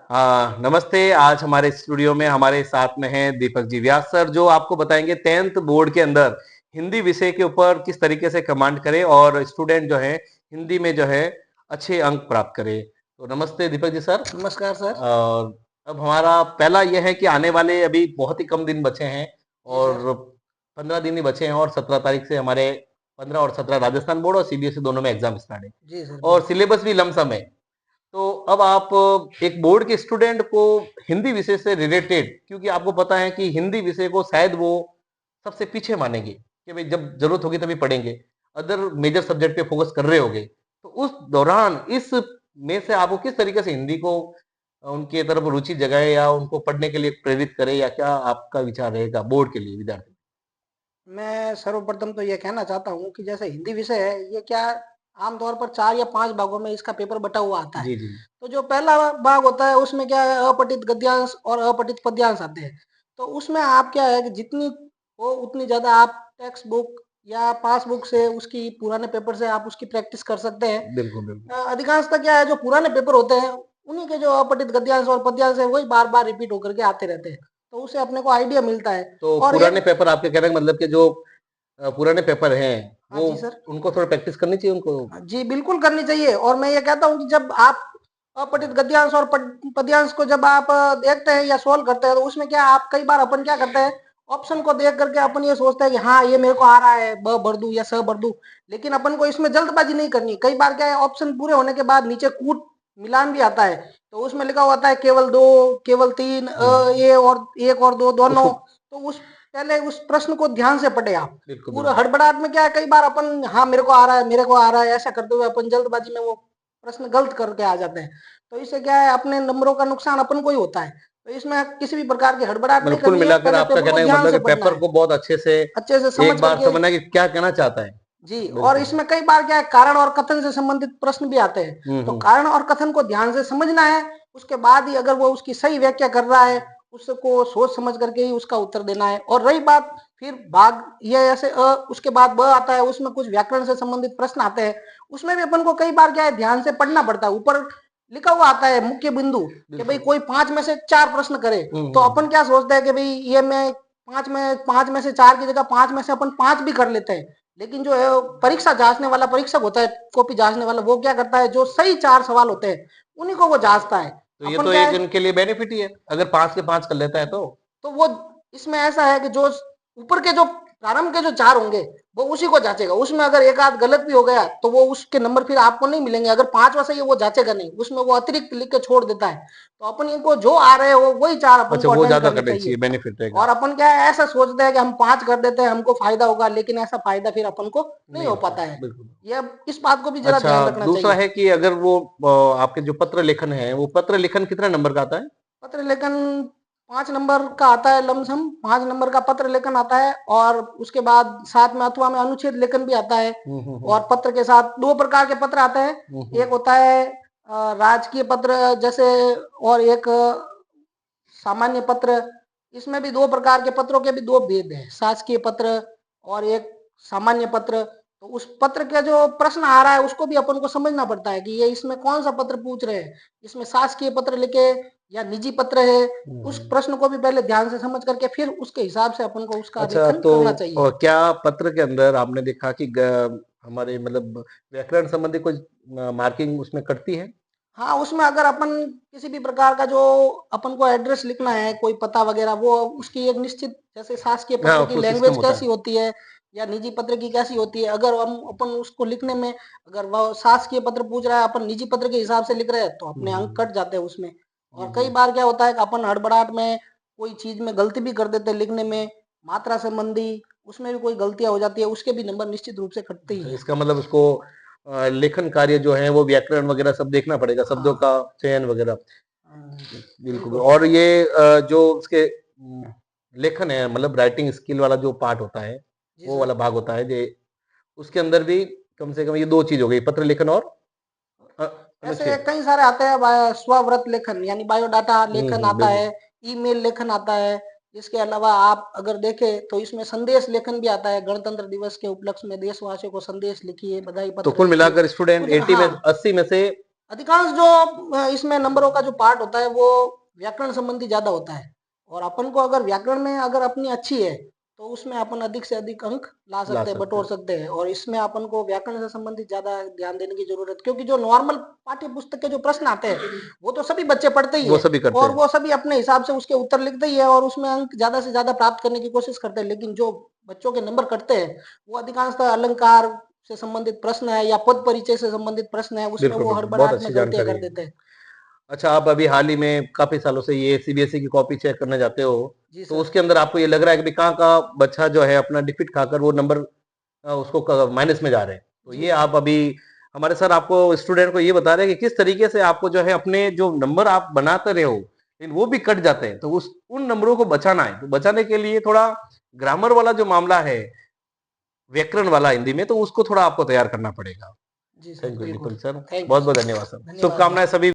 हाँ, नमस्ते। आज हमारे स्टूडियो में हमारे साथ में हैं दीपक जी व्यास सर, जो आपको बताएंगे 10th बोर्ड के अंदर हिंदी विषय के ऊपर किस तरीके से कमांड करें और स्टूडेंट जो है हिंदी में जो है अच्छे अंक प्राप्त करे। तो नमस्ते दीपक जी सर। नमस्कार सर। और अब हमारा पहला यह है कि आने वाले अभी बहुत ही कम दिन बचे हैं जी सर। और 15 दिन ही बचे हैं और 17 तारीख से हमारे 15 और 17 राजस्थान बोर्ड और सीबीएसई दोनों में एग्जाम स्टार्ट है जी सर और बिल्कुल। सिलेबस भी लमसम है। तो अब आप एक बोर्ड के स्टूडेंट को हिंदी विषय से रिलेटेड, क्योंकि आपको पता है कि हिंदी विषय को शायद वो सबसे पीछे मानेंगे कि भाई जब जरूरत होगी तभी पढ़ेंगे, अदर मेजर सब्जेक्ट पे फोकस कर रहे होंगे, तो उस दौरान इस में से आपको किस तरीके से हिंदी को उनके तरफ रुचि जगाए या उनको पढ़ने के लिए प्रेरित करे, या क्या आपका विचार रहेगा बोर्ड के लिए विद्यार्थी? मैं सर्वप्रथम तो ये कहना चाहता हूँ कि जैसे हिंदी विषय है, ये क्या आमतौर पर 4 या 5 भागों में इसका पेपर बँटा हुआ आता है। जी जी। तो जो पहला भाग होता है उसमें क्या है, अपठित गद्यांश और अपठित पद्यांश आते हैं। तो उसमें आप क्या है कि जितनी हो उतनी ज़्यादा आप टेक्स्ट बुक या पासबुक से उसकी पुराने पेपर से आप उसकी प्रैक्टिस कर सकते हैं। बिल्कुल बिल्कुल। अधिकांशतः क्या है, जो पुराने पेपर होते हैं उन्हीं के जो अपठित गद्यांश और पद्यांश है वही बार-बार रिपीट होकर के आते रहते हैं। तो उससे अपने को आइडिया मिलता है। तो और पुराने एक पेपर आपके कहने का मतलब कि जो पुराने पेपर हैं हाँ वो जी सर। उनको थोड़ा प्रैक्टिस करनी चाहिए उनको। जी, बिल्कुल करनी चाहिए। और मैं ये कहता हूँ कि जब आप अपठित गद्यांश और पद्यांश को जब आप देखते हैं या सॉल्व करते हैं, तो उसमें क्या आप कई बार अपन क्या करते हैं, ऑप्शन को देख करके अपन ये सोचते हैं कि हाँ ये मेरे को आ रहा है, ब भर दूं या स भर दूं। लेकिन अपन को इसमें जल्दबाजी नहीं करनी। कई बार क्या है, ऑप्शन पूरे होने के बाद नीचे कूट मिलान भी आता है, तो उसमें लिखा होता है केवल दो, केवल तीन, हाँ, ए और एक और दो दोनों। उसको तो उस पहले उस प्रश्न को ध्यान से पढ़े आप। बिल्कुल पूरा बिल्कुल। हड़बड़ाहट में क्या है, कई बार अपन हाँ मेरे को आ रहा है, मेरे को आ रहा है ऐसा करते हुए अपन जल्दबाजी में वो प्रश्न गलत करके आ जाते हैं। तो इससे क्या है, अपने नंबरों का नुकसान अपन को ही होता है। तो इसमें किसी भी प्रकार की हड़बड़ाहट नहीं मतलब कुल करनी है, मिलाकर पहले आपका पेपर को कहने का ध्यान मतलब से कि पढ़ना पेपर है, को बहुत अच्छे से अच्छे से समझ एक बार करके। समझना कि क्या कहना चाहता है। जी, और बिल्कुल। इसमें कई बार क्या है, कारण और कथन से संबंधित प्रश्न भी आते हैं। तो हम्म। कारण और कथन को ध्यान से समझना है, उसके बाद ही अगर वो उसकी सही व्याख्या कर रहा है, उसको सोच समझ करके ही उसका उत्तर देना है। और रही बात फिर भाग ये ऐसे उसके बाद ब आता है, उसमें कुछ व्याकरण से संबंधित प्रश्न आते हैं। उसमें भी अपन को कई बार क्या है, ध्यान से पढ़ना पड़ता है। ऊपर लिखा हुआ आता है मुख्य बिंदु कि भाई बिल्कुल। कोई 5 में से 4 प्रश्न करे। तो हम्म। अपन क्या सोचते हैं कि भाई ये मैं 5 में से 4 की जगह 5 में से अपन 5 भी कर लेते हैं। लेकिन जो है परीक्षा जांचने वाला परीक्षक होता है, कॉपी जांचने वाला, वो क्या करता है, जो सही 4 सवाल होते हैं उन्हीं को वो जांचता है। तो ये अपन तो क्या एक है, इनके लिए बेनिफिट ही है अगर 5 के 5 कर लेता है तो। तो वो इसमें ऐसा है कि जो ऊपर के जो प्रारंभ के जो 4 होंगे वो उसी को जांचेगा। उसमें अगर एक आध गलत भी हो गया तो वो उसके नंबर फिर आपको नहीं मिलेंगे। अगर 5वां सही है वो जांचेगा नहीं, उसमें वो अतिरिक्त लिख के छोड़ देता है। तो अपन इनको जो आ रहे हो वही 4 अपन अच्छा, को वो अटेम्प्ट ज्यादा करने करने चाहिए। चाहिए, बेनिफिट रहेगा। और अपन क्या है, ऐसा सोचते हैं कि हम 5 कर देते हैं हमको फायदा होगा, लेकिन ऐसा फायदा फिर अपन को नहीं नहीं हो होता। पाता है। बिल्कुल। ये इस बात को भी जरा अच्छा, ध्यान रखना दूसरा चाहिए। है कि अगर वो आपके जो पत्र लेखन है, वो पत्र लेखन कितना नंबर का आता है? पत्र लेखन 5 नंबर का आता है, लमसम 5 नंबर का पत्र लेखन आता है। और उसके बाद साथ में अथवा में अनुच्छेद लेखन भी आता है। हम्म। और पत्र के साथ 2 प्रकार के पत्र आते हैं। एक हम्म। होता है राजकीय पत्र जैसे, और एक सामान्य पत्र। इसमें भी 2 प्रकार के पत्रों के भी 2 भेद हैं, शासकीय पत्र और एक सामान्य पत्र। तो उस पत्र का जो प्रश्न आ रहा है उसको भी अपन को समझना पड़ता है कि ये इसमें कौन सा पत्र पूछ रहे हैं, इसमें शासकीय पत्र लिखे या निजी पत्र है। उस हम्म। प्रश्न को भी पहले ध्यान से समझ करके फिर उसके हिसाब से अपन को उसका अच्छा, लेखन तो करना चाहिए। क्या पत्र के अंदर आपने देखा कि हमारे मतलब व्याकरण संबंधी कुछ मार्किंग उसमें करती है? हाँ, उसमें अगर अपन किसी भी प्रकार का जो अपन को एड्रेस लिखना है, कोई पता वगैरह, वो उसकी एक निश्चित, जैसे शासकीय पत्र हाँ, की कुछ सिस्टम लैंग्वेज होता कैसी है। होती है या निजी पत्र की कैसी होती है, अगर हम अपन उसको लिखने में, अगर वो शासकीय पत्र पूछ रहा है अपन निजी पत्र के हिसाब से लिख रहे हैं तो अपने अंक हम्म। कट जाते हैं उसमें। जी और जी। कई बार क्या होता है कि अपन हड़बड़ाहट में कोई चीज में गलती भी कर देते हैं लिखने में, मात्रा संबंधी उसमें भी कोई गलतियां हो जाती है, उसके भी नंबर निश्चित रूप से कटते ही अच्छा, है। इसका मतलब उसको लेखन कार्य जो है वो व्याकरण वगैरह सब देखना पड़ेगा, शब्दों हाँ। का चयन वगैरह। बिल्कुल। बिल्कुल। और ये जो उसके लेखन है, मतलब राइटिंग स्किल वाला जो पार्ट होता है, जी वो वाला सर। भाग होता है जो उसके अंदर भी कम से कम ये 2 चीज हो गई, पत्र लेखन और ऐसे अनुच्छेद। कई सारे आते हैं, स्वव्रत लेखन यानी बायोडाटा लेखन आता बिल्कुल। है, ईमेल लेखन आता है। इसके अलावा आप अगर देखें तो इसमें संदेश लेखन भी आता है, गणतंत्र दिवस के उपलक्ष्य में देशवासियों को संदेश लिखिए, बधाई तो पत्र कुल लिखिए। मिलाकर स्टूडेंट कुछ 80 में हाँ, 80 में से अधिकांश जो इसमें नंबरों का जो पार्ट होता है वो व्याकरण संबंधी ज्यादा होता है, और अपन को अगर व्याकरण में अगर अपनी अच्छी है तो उसमें अपन अधिक से अधिक अंक ला ला सकते हैं, सकते बटोर हैं। सकते हैं। और इसमें अपन को व्याकरण से संबंधित ज्यादा ध्यान देने की जरूरत, क्योंकि जो नॉर्मल पाठ्य पुस्तक के जो प्रश्न आते हैं वो तो सभी बच्चे पढ़ते ही वो है, सभी करते और हैं। वो सभी अपने हिसाब से उसके उत्तर लिखते ही है और उसमें अंक ज्यादा से ज्यादा प्राप्त करने की कोशिश करते हैं। लेकिन जो बच्चों के नंबर कटते हैं वो अधिकांशतः अलंकार से संबंधित प्रश्न है या पद परिचय से संबंधित प्रश्न है, उसमें बिल्कुल, वो बिल्कुल, बहुत हड़बड़ाहट में अच्छी गलतियां जानकारी कर है। देते हैं। अच्छा, आप अभी हाल ही में काफ़ी सालों से ये सीबीएसई की कॉपी चेक करने जाते हो, जी तो सर। उसके अंदर आपको ये लग रहा है कि भई कहाँ का बच्चा जो है अपना डिफीट खाकर वो नंबर उसको क माइनस में जा रहे हैं। तो जी ये सर। आप अभी हमारे सर आपको स्टूडेंट को ये बता रहे हैं कि किस तरीके से आपको जो है अपने जो नंबर आप बनाते रहे हो, लेकिन वो भी कट जाते हैं, तो उस उन नंबरों को बचाना है। तो बचाने के लिए थोड़ा ग्रामर वाला जो मामला है, व्याकरण वाला हिंदी में, तो उसको थोड़ा आपको तैयार करना पड़ेगा। जी सर, थैंक यू, बिल्कुल। बिल्कुल सर। थैंक यू बहुत-बहुत सर। धन्यवाद सर। धन्यवाद शुभकामनाएँ सर। सभी